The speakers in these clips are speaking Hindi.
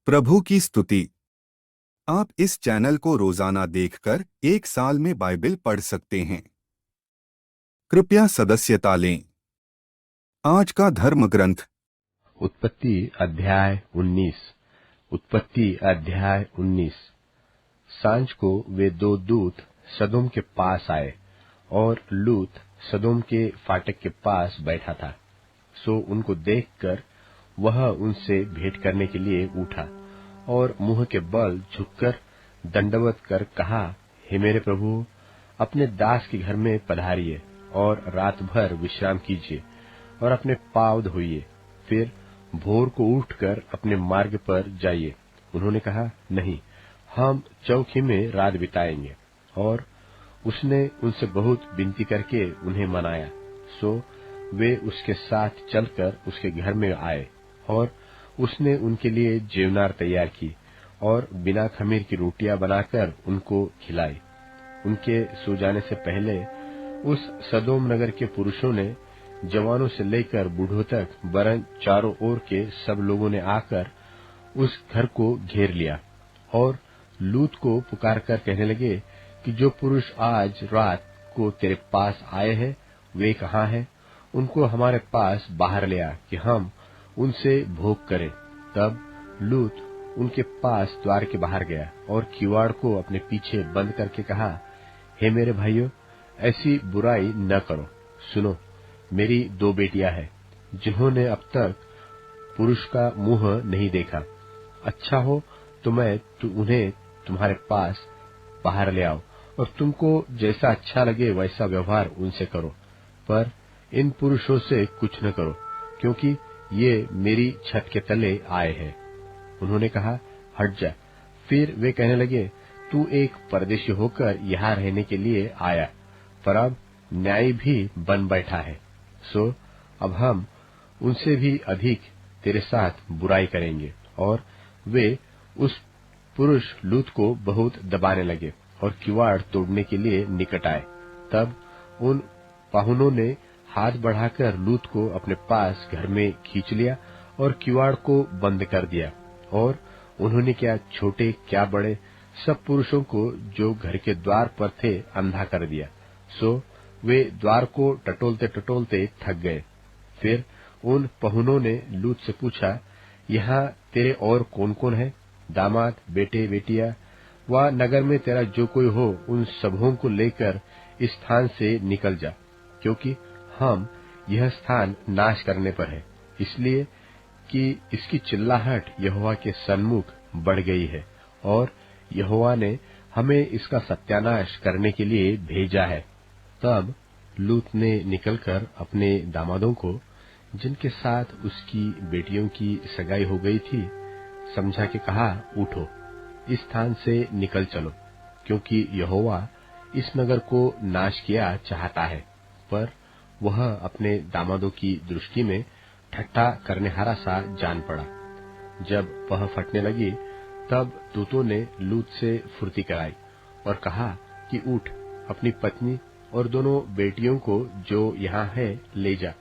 प्रभु की स्तुति। आप इस चैनल को रोजाना देखकर एक साल में बाइबल पढ़ सकते हैं। कृपया सदस्यता लें। आज का धर्म ग्रंथ उत्पत्ति अध्याय 19। उत्पत्ति अध्याय 19। सांझ को वे दो दूत सदोम के पास आए, और लूत सदोम के फाटक के पास बैठा था। सो उनको देखकर वह उनसे भेंट करने के लिए उठा, और मुंह के बल झुककर दंडवत कर कहा, हे मेरे प्रभु, अपने दास के घर में पधारिए और रात भर विश्राम कीजिए और अपने पाँव धोइए, फिर भोर को उठकर अपने मार्ग पर जाइए। उन्होंने कहा, नहीं, हम चौकी में रात बिताएंगे। और उसने उनसे बहुत विनती करके उन्हें मनाया। सो वे उसके साथ चलकर उसके घर में आए, और उसने उनके लिए जेवनार तैयार की और बिना खमीर की रोटियां बनाकर उनको खिलाई। उनके सो जाने से पहले उस सदोम नगर के पुरुषों ने, जवानों से लेकर बूढ़ों तक, वरन चारों ओर के सब लोगों ने आकर उस घर को घेर लिया, और लूत को पुकार कर कहने लगे कि जो पुरुष आज रात को तेरे पास आए हैं, वे कहाँ हैं? उनको हमारे पास बाहर ले आ कि हम उनसे भोग करें। तब लूत उनके पास द्वार के बाहर गया और किवाड़ को अपने पीछे बंद करके कहा, हे मेरे भाइयों, ऐसी बुराई न करो। सुनो, मेरी दो बेटियां हैं, जिन्होंने अब तक पुरुष का मुंह नहीं देखा। अच्छा हो तो मैं उन्हें तुम्हारे पास बाहर ले आओ, और तुमको जैसा अच्छा लगे वैसा व्यवहार उनसे करो, पर इन पुरुषों से कुछ न करो, क्योंकि ये मेरी छत के तले आए हैं। उन्होंने कहा, हट जा। फिर वे कहने लगे, तू एक परदेशी होकर यहाँ रहने के लिए आया, पर अब न्यायी भी बन बैठा है। सो अब हम उनसे भी अधिक तेरे साथ बुराई करेंगे। और वे उस पुरुष लूत को बहुत दबाने लगे और किवाड़ तोड़ने के लिए निकट आए। तब उन पाहुनों ने हाथ बढ़ाकर लूत को अपने पास घर में खींच लिया और किवाड़ को बंद कर दिया। और उन्होंने क्या छोटे क्या बड़े सब पुरुषों को जो घर के द्वार पर थे अंधा कर दिया। सो वे द्वार को टटोलते टटोलते थक गए। फिर उन पहुनों ने लूत से पूछा, यहाँ तेरे और कौन कौन है? दामाद, बेटे, बेटियां, व नगर में तेरा जो कोई हो, उन सबों को लेकर इस स्थान से निकल जा, क्योंकि हम यह स्थान नाश करने पर है, इसलिए कि इसकी चिल्लाहट यहोवा के सन्मुख बढ़ गई है, और यहोवा ने हमें इसका सत्यानाश करने के लिए भेजा है। तब लूत ने निकलकर अपने दामादों को, जिनके साथ उसकी बेटियों की सगाई हो गई थी, समझा के कहा, उठो, इस स्थान से निकल चलो, क्योंकि यहोवा इस नगर को नाश किया चाहता है। पर वह अपने दामादों की दृष्टि में ठट्ठा करने हारा सा जान पड़ा। जब वह फटने लगी, तब दूतों ने लूत से फुर्ती कराई और कहा कि उठ, अपनी पत्नी और दोनों बेटियों को जो यहाँ है ले जा,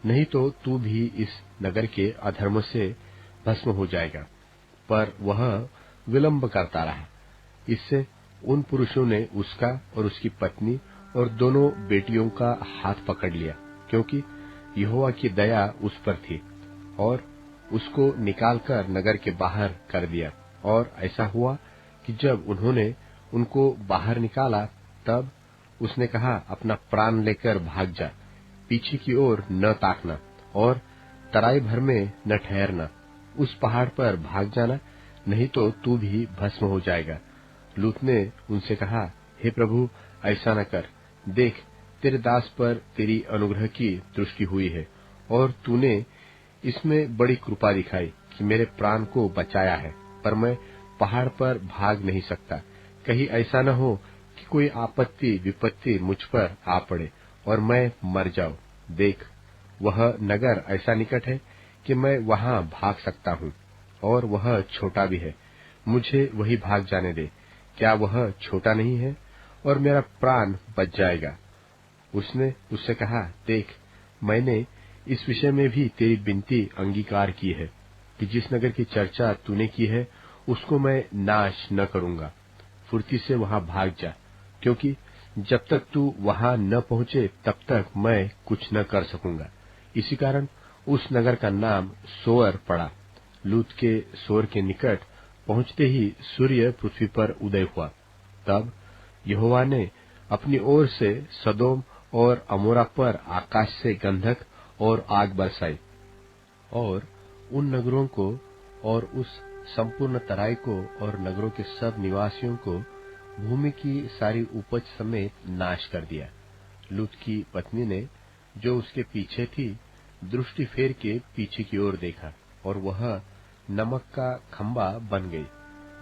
नहीं तो तू भी इस नगर के अधर्म से भस्म हो जाएगा। पर वह विलंब करता रहा। इससे उन पुरुषों ने उसका और उसकी पत्नी और दोनों बेटियों का हाथ पकड़ लिया, क्योंकि यहोवा की दया उस पर थी, और उसको निकालकर नगर के बाहर कर दिया। और ऐसा हुआ कि जब उन्होंने उनको बाहर निकाला, तब उसने कहा, अपना प्राण लेकर भाग जा, पीछे की ओर न ताकना और तराई भर में न ठहरना, उस पहाड़ पर भाग जाना, नहीं तो तू भी भस्म हो जाएगा। लूत ने उनसे कहा, हे प्रभु, ऐसा न कर। देख, तेरे दास पर तेरी अनुग्रह की दृष्टि हुई है, और तूने इसमें बड़ी कृपा दिखाई कि मेरे प्राण को बचाया है। पर मैं पहाड़ पर भाग नहीं सकता, कहीं ऐसा न हो कि कोई आपत्ति विपत्ति मुझ पर आ पड़े और मैं मर जाऊं। देख, वह नगर ऐसा निकट है कि मैं वहां भाग सकता हूँ, और वह छोटा भी है, मुझे वही भाग जाने दे। क्या वह छोटा नहीं है? और मेरा प्राण बच जाएगा। उसने उससे कहा, देख, मैंने इस विषय में भी तेरी विनती अंगीकार की है, कि जिस नगर की चर्चा तूने की है उसको मैं नाश न करूंगा। फुर्ती से वहां भाग जा, क्योंकि जब तक तू वहां न पहुंचे तब तक मैं कुछ न कर सकूंगा। इसी कारण उस नगर का नाम सोअर पड़ा। लूत के सोअर के निकट पहुंचते ही सूर्य पृथ्वी पर उदय हुआ। तब यहोवा ने अपनी ओर से सदोम और अमोरा पर आकाश से गंधक और आग बरसाई, और उन नगरों को और उस संपूर्ण तराई को और नगरों के सब निवासियों को भूमि की सारी उपज समेत नाश कर दिया। लूत की पत्नी ने, जो उसके पीछे थी, दृष्टि फेर के पीछे की ओर देखा, और वह नमक का खंबा बन गई।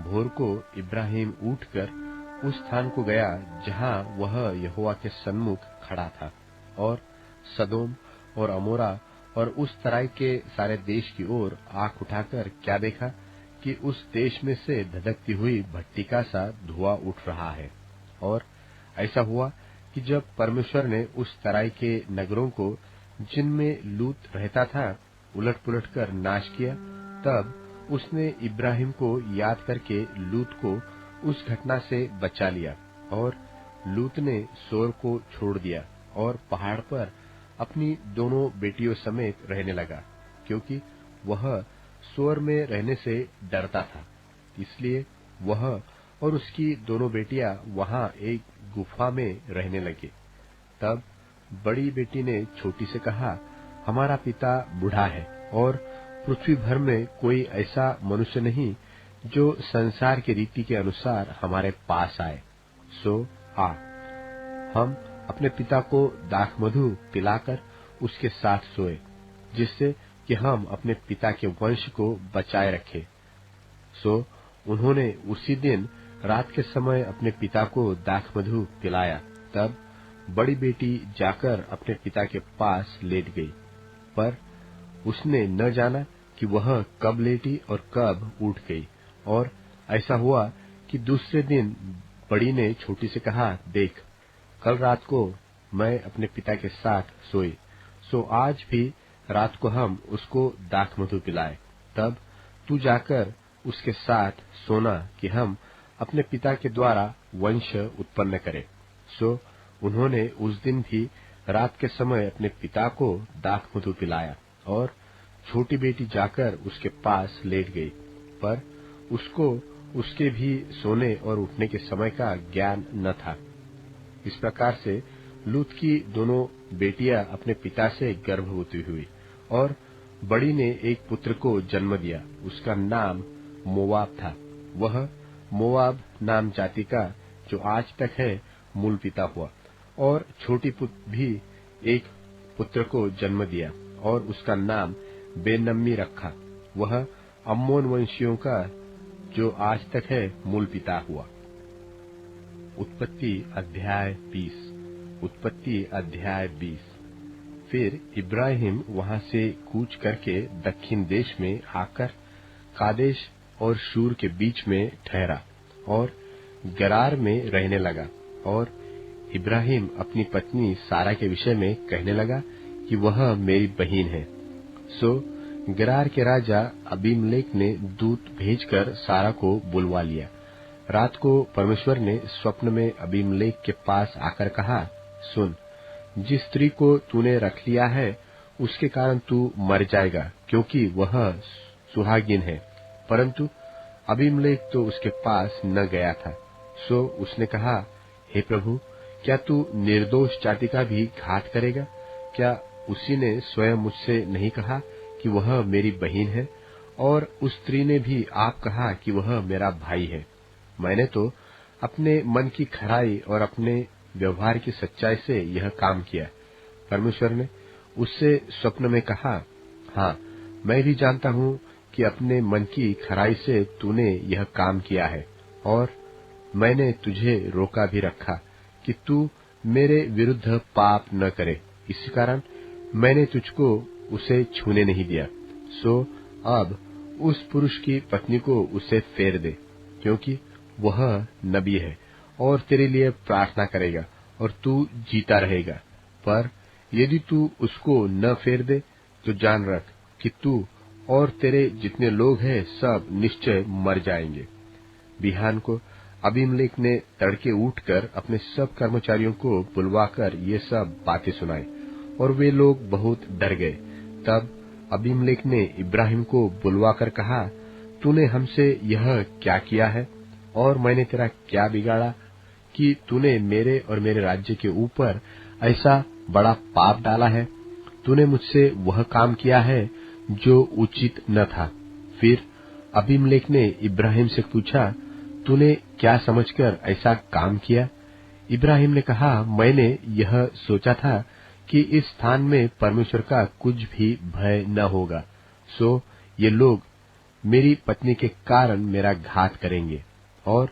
भोर को इब्राहिम उठकर उस स्थान को गया जहां वह यहोवा के सन्मुख खड़ा था, और सदोम और अमोरा और उस तराई के सारे देश की ओर आंख उठाकर क्या देखा कि उस देश में से धधकती हुई भट्टी का सा धुआं उठ रहा है। और ऐसा हुआ कि जब परमेश्वर ने उस तराई के नगरों को जिनमें लूत रहता था उलट पुलट कर नाश किया, तब उसने इब्राहिम को याद करके लूत को उस घटना से बचा लिया, और लूत ने सोर को छोड़ दिया और पहाड़ पर अपनी दोनों बेटियों समेत रहने लगा, क्योंकि वह सोर में रहने से डरता था। इसलिए वह और उसकी दोनों बेटियां वहां एक गुफा में रहने लगे। तब बड़ी बेटी ने छोटी से कहा, हमारा पिता बूढ़ा है और पृथ्वी भर में कोई ऐसा मनुष्य नहीं जो संसार की रीति के अनुसार हमारे पास आए। सो आ, हम अपने पिता को दाखमधु पिलाकर उसके साथ सोए, जिससे कि हम अपने पिता के वंश को बचाए रखें। सो उन्होंने उसी दिन रात के समय अपने पिता को दाखमधु पिलाया। तब बड़ी बेटी जाकर अपने पिता के पास लेट गई, पर उसने न जाना कि वह कब लेटी और कब उठ गई। और ऐसा हुआ कि दूसरे दिन बड़ी ने छोटी से कहा, देख, कल रात को मैं अपने पिता के साथ सोई, सो आज भी रात को हम उसको दाखमधु पिलाए। तब तू जाकर उसके साथ सोना कि हम अपने पिता के द्वारा वंश उत्पन्न करें। सो उन्होंने उस दिन भी रात के समय अपने पिता को दाखमधु पिलाया, और छोटी बेटी जाकर उसके पास लेट गई, पर उसको उसके भी सोने और उठने के समय का ज्ञान न था। इस प्रकार से लूत की दोनों बेटियां अपने पिता से गर्भवती हुई, और बड़ी ने एक पुत्र को जन्म दिया। उसका नाम मोवाब था। वह मोवाब नाम जाति का, जो आज तक है, मूल पिता हुआ। और छोटी पुत्र भी एक पुत्र को जन्म दिया, और उसका नाम बेनम्मी रखा। वह अम्मोन वंशियों का, जो आज तक है, मूल पिता हुआ। उत्पत्ति अध्याय 20। उत्पत्ति अध्याय 20। फिर इब्राहिम वहां से कूच करके दक्षिण देश में आकर कादेश और शूर के बीच में ठहरा और गरार में रहने लगा। और इब्राहिम अपनी पत्नी सारा के विषय में कहने लगा कि वह मेरी बहन है। सो गरार के राजा अबीमलेक ने दूत भेजकर सारा को बुलवा लिया। रात को परमेश्वर ने स्वप्न में अबीमलेक के पास आकर कहा, सुन, जिस स्त्री को तूने रख लिया है उसके कारण तू मर जाएगा, क्योंकि वह सुहागिन है। परंतु अबीमलेक तो उसके पास न गया था। सो उसने कहा, हे प्रभु, क्या तू निर्दोष जाति का भी घात करेगा? क्या उसी ने स्वयं मुझसे नहीं कहा कि वह मेरी बहन है, और उस स्त्री ने भी आप कहा कि वह मेरा भाई है? मैंने तो अपने मन की खराई और अपने व्यवहार की सच्चाई से यह काम किया। परमेश्वर ने उससे स्वप्न में कहा, हाँ, मैं भी जानता हूँ कि अपने मन की खराई से तूने यह काम किया है, और मैंने तुझे रोका भी रखा कि तू मेरे विरुद्ध पाप न करे। इसी कारण मैंने तुझको उसे छूने नहीं दिया। सो अब उस पुरुष की पत्नी को उसे फेर दे, क्योंकि वह नबी है और तेरे लिए प्रार्थना करेगा और तू जीता रहेगा। पर यदि तू उसको न फेर दे तो जान रख कि तू और तेरे जितने लोग हैं सब निश्चय मर जाएंगे। बिहान को अबीमेलेक ने तड़के उठकर अपने सब कर्मचारियों को बुलवाकर ये सब बातें सुनाई, और वे लोग बहुत डर गए। तब अबीमेलेक ने इब्राहिम को बुलवाकर कहा, तूने हमसे यह क्या किया है, और मैंने तेरा क्या बिगाड़ा कि तूने मेरे और मेरे राज्य के ऊपर ऐसा बड़ा पाप डाला है? तूने मुझसे वह काम किया है जो उचित न था। फिर अबीमेलेक ने इब्राहिम से पूछा, तूने क्या समझकर ऐसा काम किया? इब्राहिम ने कहा, मैंने यह सोचा था कि इस स्थान में परमेश्वर का कुछ भी भय न होगा, सो ये लोग मेरी पत्नी के कारण मेरा घात करेंगे। और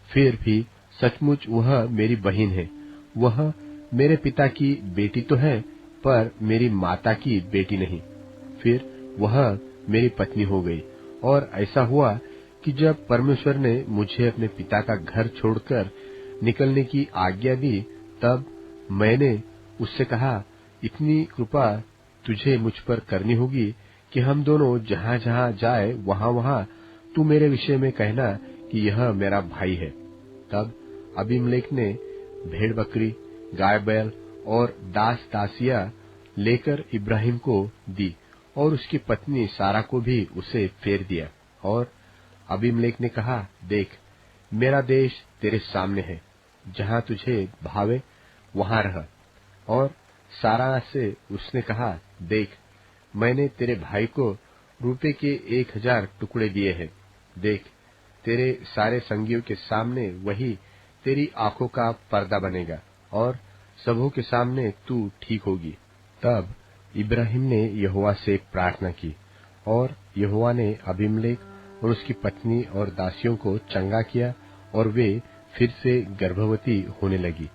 फिर भी सचमुच वह मेरी बहन है, वह मेरे पिता की बेटी तो है, पर मेरी माता की बेटी नहीं। फिर वह मेरी पत्नी हो गई। और ऐसा हुआ कि जब परमेश्वर ने मुझे अपने पिता का घर छोड़कर निकलने की आज्ञा दी, तब मैंने उससे कहा, इतनी कृपा तुझे मुझ पर करनी होगी कि हम दोनों जहां जहां जाए वहां वहां तू मेरे विषय में कहना कि यह मेरा भाई है। तब अबीमेलेक ने भेड़ बकरी, गाय बैल और दास दासियां लेकर इब्राहिम को दी, और उसकी पत्नी सारा को भी उसे फेर दिया। और अबीमेलेक ने कहा, देख, मेरा देश तेरे सामने है, जहां तुझे भावे वहां रह। और सारा से उसने कहा, देख, मैंने तेरे भाई को रुपये के 1000 टुकड़े दिए हैं। देख, तेरे सारे संगियों के सामने वही तेरी आंखों का पर्दा बनेगा, और सबों के सामने तू ठीक होगी। तब इब्राहिम ने यहोवा से प्रार्थना की, और यहोवा ने अबीमेलेक और उसकी पत्नी और दासियों को चंगा किया, और वे फिर से गर्भवती होने लगी,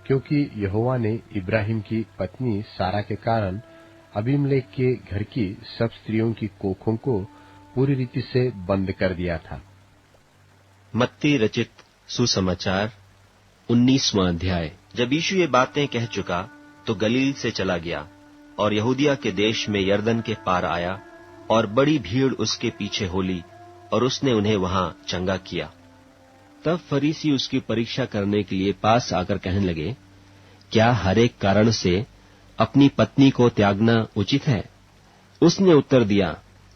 क्योंकि यहोवा ने इब्राहिम की पत्नी सारा के कारण अबीमेलेक के घर की सब स्त्रियों की कोखों को पूरी रीति से बंद कर दिया था। मत्ती रचित सुसमाचार 19वां अध्याय। जब यीशु ये बातें कह चुका तो गलील से चला गया और यहूदिया के देश में यरदन के पार आया, और बड़ी भीड़ उसके पीछे हो ली, और उसने उन्हें वहां चंगा किया। तब फरीसी उसकी परीक्षा करने के लिए पास आकर कहने लगे, क्या हर एक कारण से अपनी पत्नी को त्यागना उचित है? उसने उत्तर दिया,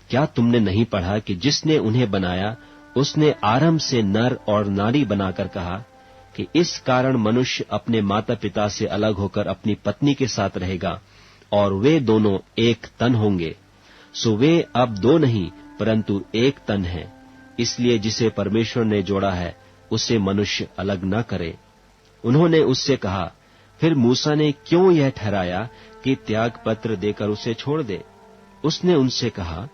क्या तुमने नहीं पढ़ा कि जिसने उन्हें बनाया उसने आरंभ से नर और नारी बनाकर कहा कि इस कारण मनुष्य अपने माता पिता से अलग होकर अपनी पत्नी के साथ रहेगा, और वे दोनों एक तन होंगे। सो वे अब दो नहीं परंतु एक तन हैं। इसलिए जिसे परमेश्वर ने जोड़ा है उसे मनुष्य अलग न करे। उन्होंने उससे कहा, फिर मूसा ने क्यों यह ठहराया कि त्याग पत्र देकर उसे छोड़ दे? उसने उनसे कहा,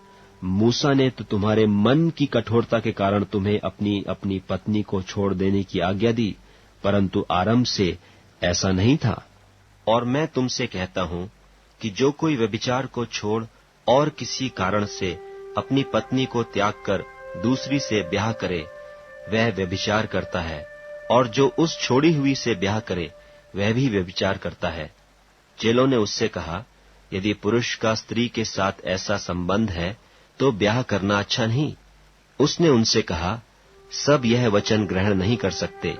मूसा ने तो तुम्हारे मन की कठोरता के कारण तुम्हें अपनी अपनी पत्नी को छोड़ देने की आज्ञा दी, परंतु आरंभ से ऐसा नहीं था। और मैं तुमसे कहता हूं कि जो कोई व्यभिचार को छोड़ और किसी कारण से अपनी पत्नी को त्याग कर दूसरी से ब्याह करे, वह व्यभिचार करता है, और जो उस छोड़ी हुई से ब्याह करे वह भी व्यभिचार करता है। चेलों ने उससे कहा, यदि पुरुष का स्त्री के साथ ऐसा संबंध है तो ब्याह करना अच्छा नहीं। उसने उनसे कहा, सब यह वचन ग्रहण नहीं कर सकते,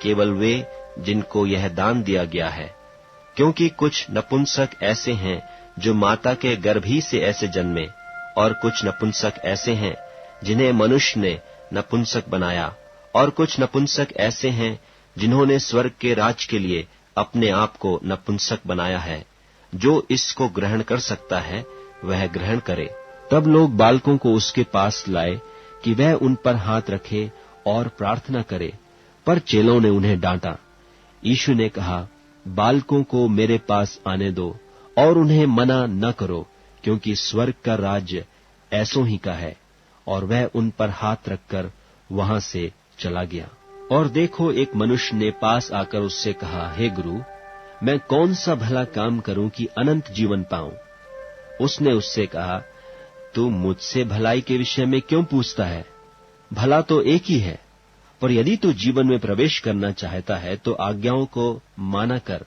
केवल वे जिनको यह दान दिया गया है। क्योंकि कुछ नपुंसक ऐसे हैं जो माता के गर्भ ही से ऐसे जन्मे, और कुछ नपुंसक ऐसे हैं जिन्हें मनुष्य ने नपुंसक बनाया, और कुछ नपुंसक ऐसे हैं जिन्होंने स्वर्ग के राज के लिए अपने आप को नपुंसक बनाया है। जो इसको ग्रहण कर सकता है वह ग्रहण करे। तब लोग बालकों को उसके पास लाए कि वह उन पर हाथ रखे और प्रार्थना करे, पर चेलों ने उन्हें डांटा। यीशु ने कहा, बालकों को मेरे पास आने दो और उन्हें मना न करो, क्योंकि स्वर्ग का राज्य ऐसों ही का है। और वह उन पर हाथ रखकर वहां से चला गया। और देखो, एक मनुष्य ने पास आकर उससे कहा, हे गुरु, मैं कौन सा भला काम करूं कि अनंत जीवन पाऊं? उसने उससे कहा, तू मुझसे भलाई के विषय में क्यों पूछता है? भला तो एक ही है, पर यदि तू जीवन में प्रवेश करना चाहता है तो आज्ञाओं को माना कर।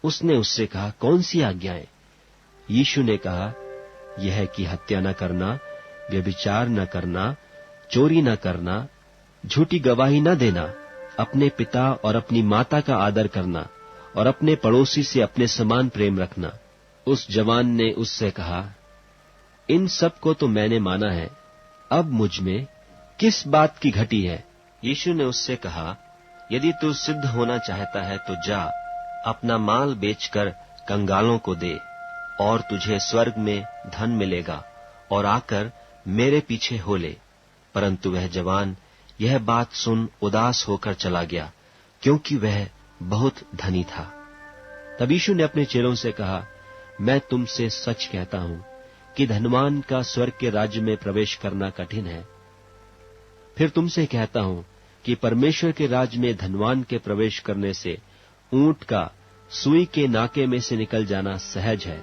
उसने उससे कहा, कौन सी आज्ञाएं? यीशु ने कहा, यह कि हत्या न करना, व्यभिचार न करना, चोरी न करना, झूठी गवाही न देना, अपने पिता और अपनी माता का आदर करना और अपने पड़ोसी से अपने समान प्रेम रखना। उस जवान ने उससे कहा, इन सब को तो मैंने माना है, अब मुझ में किस बात की घटी है? यीशु ने उससे कहा, यदि तू सिद्ध होना चाहता है तो जा, अपना माल बेचकर कंगालों को दे, और तुझे स्वर्ग में धन मिलेगा, और आकर मेरे पीछे हो ले। परंतु वह जवान यह बात सुन उदास होकर चला गया, क्योंकि वह बहुत धनी था। तब यीशु ने अपने चेलों से कहा, मैं तुमसे सच कहता हूं कि धनवान का स्वर्ग के राज्य में प्रवेश करना कठिन है। फिर तुमसे कहता हूं कि परमेश्वर के राज्य में धनवान के प्रवेश करने से ऊंट का सुई के नाके में से निकल जाना सहज है।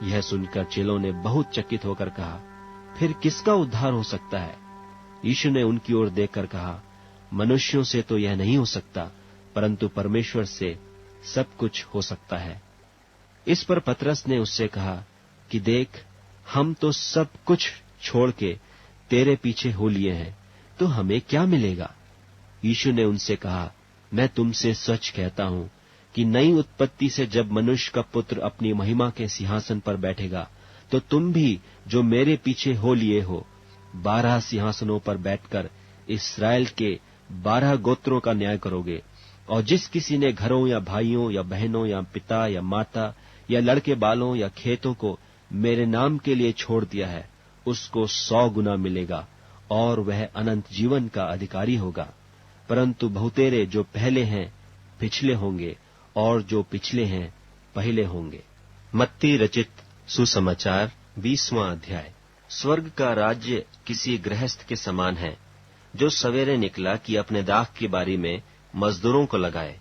यह सुनकर चेलों ने बहुत चकित होकर कहा, फिर किसका उद्धार हो सकता है? यीशु ने उनकी ओर देखकर कहा, मनुष्यों से तो यह नहीं हो सकता, परंतु परमेश्वर से सब कुछ हो सकता है। इस पर पतरस ने उससे कहा कि देख, हम तो सब कुछ छोड़ के तेरे पीछे हो लिए हैं, तो हमें क्या मिलेगा? यीशु ने उनसे कहा, मैं तुमसे सच कहता हूं कि नई उत्पत्ति से जब मनुष्य का पुत्र अपनी महिमा के सिंहासन पर बैठेगा, तो तुम भी जो मेरे पीछे हो लिए हो 12 सिंहासनों पर बैठकर इस्राएल के 12 गोत्रों का न्याय करोगे। और जिस किसी ने घरों या भाइयों या बहनों या पिता या माता या लड़के बालों या खेतों को मेरे नाम के लिए छोड़ दिया है, उसको 100 गुना मिलेगा और वह अनंत जीवन का अधिकारी होगा। परंतु बहुतेरे जो पहले हैं पिछले होंगे, और जो पिछले हैं पहले होंगे। मत्ती रचित सुसमाचार 20वां अध्याय। स्वर्ग का राज्य किसी गृहस्थ के समान है, जो सवेरे निकला कि अपने दाख की बारी में मजदूरों को लगाए,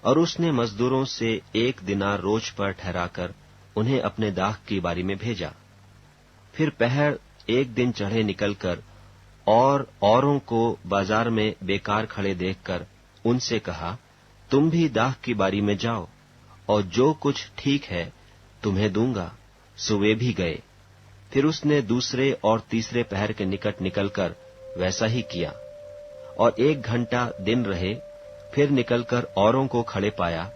और उसने मजदूरों से 1 दिनार रोज पर ठहराकर उन्हें अपने दाख की बारी में भेजा। फिर पहर 1 दिन चढ़े निकलकर और औरों को बाजार में बेकार खड़े देखकर उनसे कहा, तुम भी दाख की बारी में जाओ, और जो कुछ ठीक है तुम्हें दूंगा। सो वे भी गए। फिर उसने दूसरे और तीसरे पहर के निकट निकलकर वैसा ही किया, और 1 घंटा दिन रहे। फिर निकलकर औरों को खड़े पाया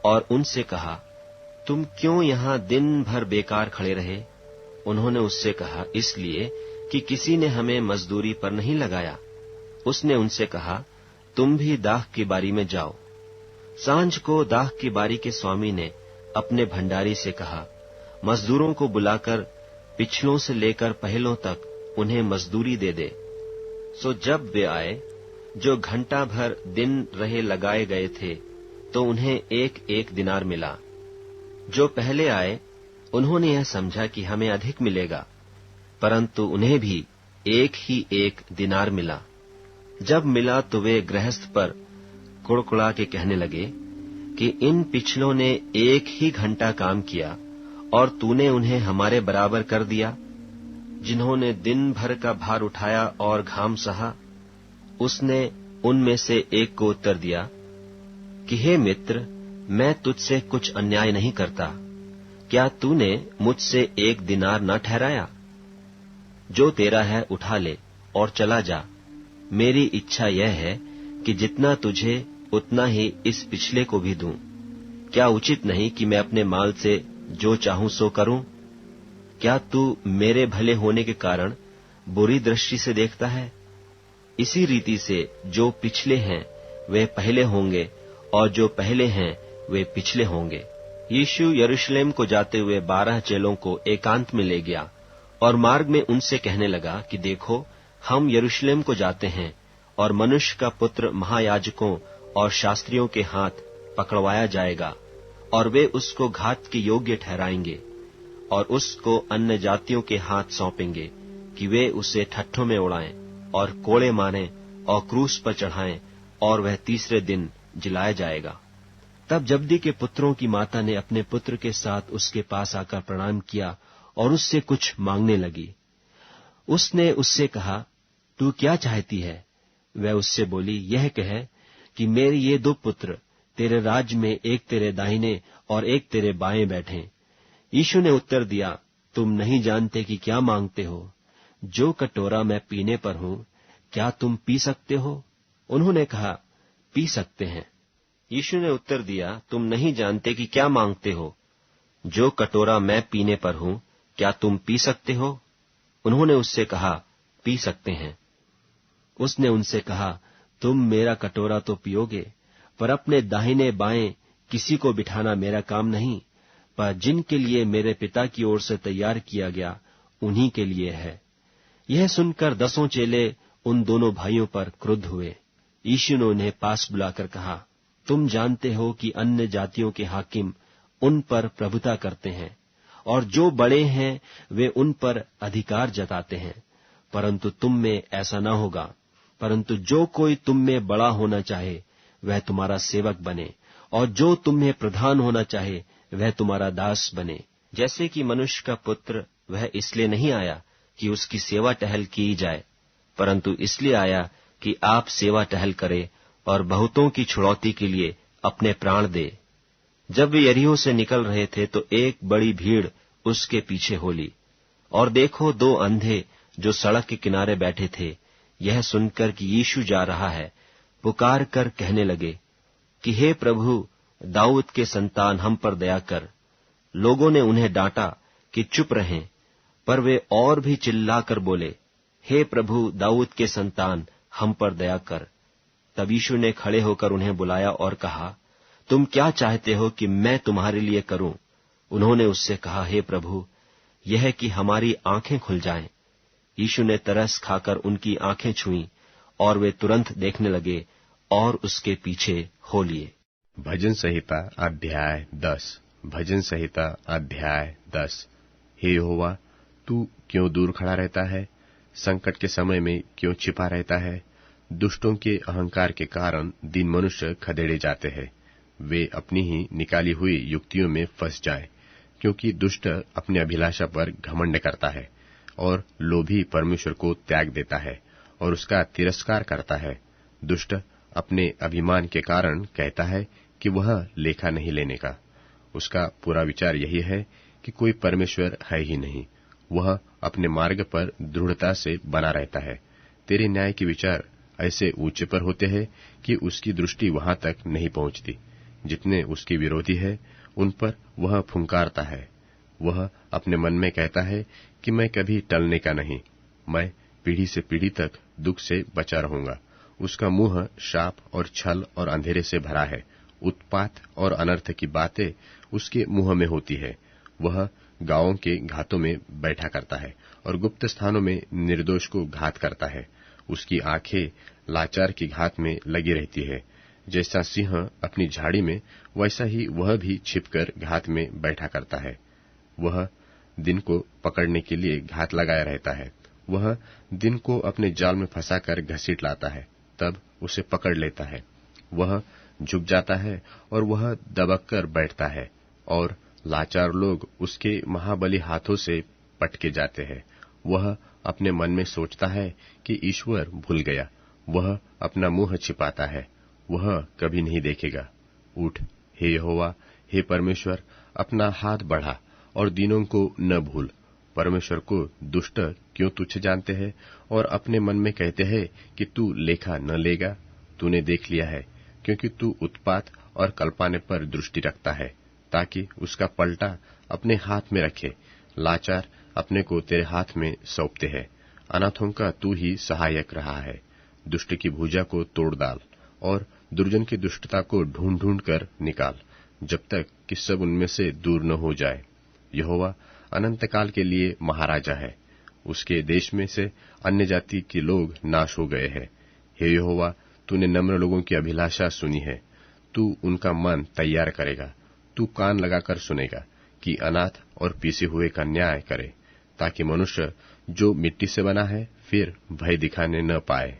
और उनसे कहा, तुम क्यों यहां दिन भर बेकार खड़े रहे? उन्होंने उससे कहा, इसलिए कि किसी ने हमें मजदूरी पर नहीं लगाया। उसने उनसे कहा, तुम भी दाख की बारी में जाओ। सांझ को दाख की बारी के स्वामी ने अपने भंडारी से कहा, मजदूरों को बुलाकर पिछलों से लेकर पहलों तक उन्हें मजदूरी दे दे। सो जब वे आए, जो घंटा भर दिन रहे लगाए गए थे, तो उन्हें 1-1 दिनार मिला। जो पहले आए उन्होंने यह समझा कि हमें अधिक मिलेगा, परंतु उन्हें भी 1 दिनार मिला। जब मिला तो वे गृहस्थ पर कुड़कुड़ा के कहने लगे कि इन पिछलों ने 1 घंटा काम किया, और तूने उन्हें हमारे बराबर कर दिया, जिन्होंने दिन भर का भार उठाया और घाम सहा। उसने उनमें से एक को उत्तर दिया कि हे मित्र, मैं तुझसे कुछ अन्याय नहीं करता। क्या तूने मुझसे 1 दिनार न ठहराया? जो तेरा है उठा ले और चला जा। मेरी इच्छा यह है कि जितना तुझे उतना ही इस पिछले को भी दूं। क्या उचित नहीं कि मैं अपने माल से जो चाहूं सो करूं? क्या तू मेरे भले होने के कारण बुरी दृष्टि से देखता है? इसी रीति से जो पिछले हैं वे पहले होंगे, और जो पहले हैं वे पिछले होंगे। यीशु यरूशलेम को जाते हुए 12 चेलों को एकांत में ले गया और मार्ग में उनसे कहने लगा कि देखो, हम यरूशलेम को जाते हैं, और मनुष्य का पुत्र महायाजकों और शास्त्रियों के हाथ पकड़वाया जाएगा, और वे उसको घात के योग्य ठहराएंगे, और उसको अन्य जातियों के हाथ सौंपेंगे कि वे उसे ठट्ठों में उड़ाएं और कोड़े मारें और क्रूस पर चढ़ाएं, और वह तीसरे दिन जिलाया जाएगा। तब जब्दी के पुत्रों की माता ने अपने पुत्र के साथ उसके पास आकर प्रणाम किया और उससे कुछ मांगने लगी। उसने उससे कहा, तू क्या चाहती है? वह उससे बोली, यह कह कि मेरे ये 2 पुत्र तेरे राज्य में, एक तेरे दाहिने और एक तेरे बाएं बैठें। यीशु ने उत्तर दिया, तुम नहीं जानते कि क्या मांगते हो। जो कटोरा मैं पीने पर हूं, क्या तुम पी सकते हो? उन्होंने कहा, पी सकते हैं। यीशु ने उत्तर दिया, तुम नहीं जानते कि क्या मांगते हो। जो कटोरा मैं पीने पर हूं, क्या तुम पी सकते हो? उन्होंने उससे कहा, पी सकते हैं। उसने उनसे कहा, तुम मेरा कटोरा तो पियोगे, पर अपने दाहिने बाएं किसी को बिठाना मेरा काम नहीं, पर जिनके लिए मेरे पिता की ओर से तैयार किया गया, उन्हीं के लिए है। यह सुनकर 10 चेले उन दोनों भाइयों पर क्रुद्ध हुए। यीशु ने उन्हें पास बुलाकर कहा, तुम जानते हो कि अन्य जातियों के हाकिम उन पर प्रभुता करते हैं, और जो बड़े हैं वे उन पर अधिकार जताते हैं, परंतु तुम में ऐसा न होगा। परंतु जो कोई तुम में बड़ा होना चाहे, वह तुम्हारा सेवक बने, और जो तुम्हें प्रधान होना चाहे, वह तुम्हारा दास बने। जैसे कि मनुष्य का पुत्र वह इसलिए नहीं आया कि उसकी सेवा टहल की जाए, परंतु इसलिए आया कि आप सेवा टहल करे और बहुतों की छुड़ौती के लिए अपने प्राण दे। जब वे यरीहो से निकल रहे थे तो एक बड़ी भीड़ उसके पीछे हो ली, और देखो 2 अंधे जो सड़क के किनारे बैठे थे, यह सुनकर कि यीशु जा रहा है, पुकार कर कहने लगे कि हे प्रभु, दाऊद के संतान हम पर दया कर। लोगों ने उन्हें डांटा कि चुप रहें, पर वे और भी चिल्लाकर बोले, हे प्रभु, दाऊद के संतान हम पर दया कर। तब यीशु ने खड़े होकर उन्हें बुलाया और कहा, तुम क्या चाहते हो कि मैं तुम्हारे लिए करूं? उन्होंने उससे कहा, हे प्रभु, यह कि हमारी आंखें खुल जाएं। यीशु ने तरस खाकर उनकी आंखें छुईं, और वे तुरंत देखने लगे और उसके पीछे हो लिए। भजन संहिता अध्याय 10। भजन संहिता अध्याय 10। हे यहोवा, तू क्यों दूर खड़ा रहता है? संकट के समय में क्यों छिपा रहता है? दुष्टों के अहंकार के कारण दीन मनुष्य खदेड़े जाते हैं। वे अपनी ही निकाली हुई युक्तियों में फंस जाएं, क्योंकि दुष्ट अपने अभिलाषा पर घमंड करता है, और लोभी परमेश्वर को त्याग देता है और उसका तिरस्कार करता है। दुष्ट अपने अभिमान के कारण कहता है कि वह लेखा नहीं लेने का। उसका पूरा विचार यही है कि कोई परमेश्वर है ही नहीं। वह अपने मार्ग पर दृढ़ता से बना रहता है। तेरे न्याय के विचार ऐसे ऊंचे पर होते हैं कि उसकी दृष्टि वहां तक नहीं पहुंचती। जितने उसके विरोधी है, उन पर वह फुंकारता है। वह अपने मन में कहता है कि मैं कभी टलने का नहीं, मैं पीढ़ी से पीढ़ी तक दुख से बचा रहूंगा। उसका मुंह शाप और छल और अंधेरे से भरा है। उत्पात और अनर्थ की बातें उसके मुंह में होती है। वह गांवों के घातों में बैठा करता है और गुप्त स्थानों में निर्दोष को घात करता है। उसकी आंखें लाचार की घात में लगी रहती है। जैसा सिंह अपनी झाड़ी में, वैसा ही वह भी छिपकर घात में बैठा करता है। वह दिन को पकड़ने के लिए घात लगाया रहता है। वह दिन को अपने जाल में फंसाकर घसीट लाता है, तब उसे पकड़ लेता है। वह झुक जाता है और वह दबक कर बैठता है, और लाचार लोग उसके महाबली हाथों से पटके जाते हैं। वह अपने मन में सोचता है कि ईश्वर भूल गया। वह अपना मुंह छिपाता है, वह कभी नहीं देखेगा। उठ हे यहोवा, हे परमेश्वर, अपना हाथ बढ़ा और दीनों को न भूल। परमेश्वर को दुष्ट क्यों तुच्छ जानते हैं और अपने मन में कहते हैं कि तू लेखा न लेगा। तूने देख लिया है, क्योंकि तू उत्पात और कल्पाने पर दृष्टि रखता है, ताकि उसका पलटा अपने हाथ में रखे। लाचार अपने को तेरे हाथ में सौंपते हैं। अनाथों का तू ही सहायक रहा है। दुष्ट की भुजा को तोड़ डाल और दुर्जन की दुष्टता को ढूंढ ढूंढ कर निकाल, जब तक कि सब उनमें से दूर न हो जाए। यहोवा अनंत काल के लिए महाराजा है। उसके देश में से अन्य जाति के लोग नाश हो गए हैं। हे यहोवा, तूने नम्र लोगों की अभिलाषा सुनी है। तू उनका मन तैयार करेगा। तू कान लगाकर सुनेगा कि अनाथ और पीसे हुए का न्याय करे, ताकि मनुष्य जो मिट्टी से बना है फिर भय दिखाने न पाए।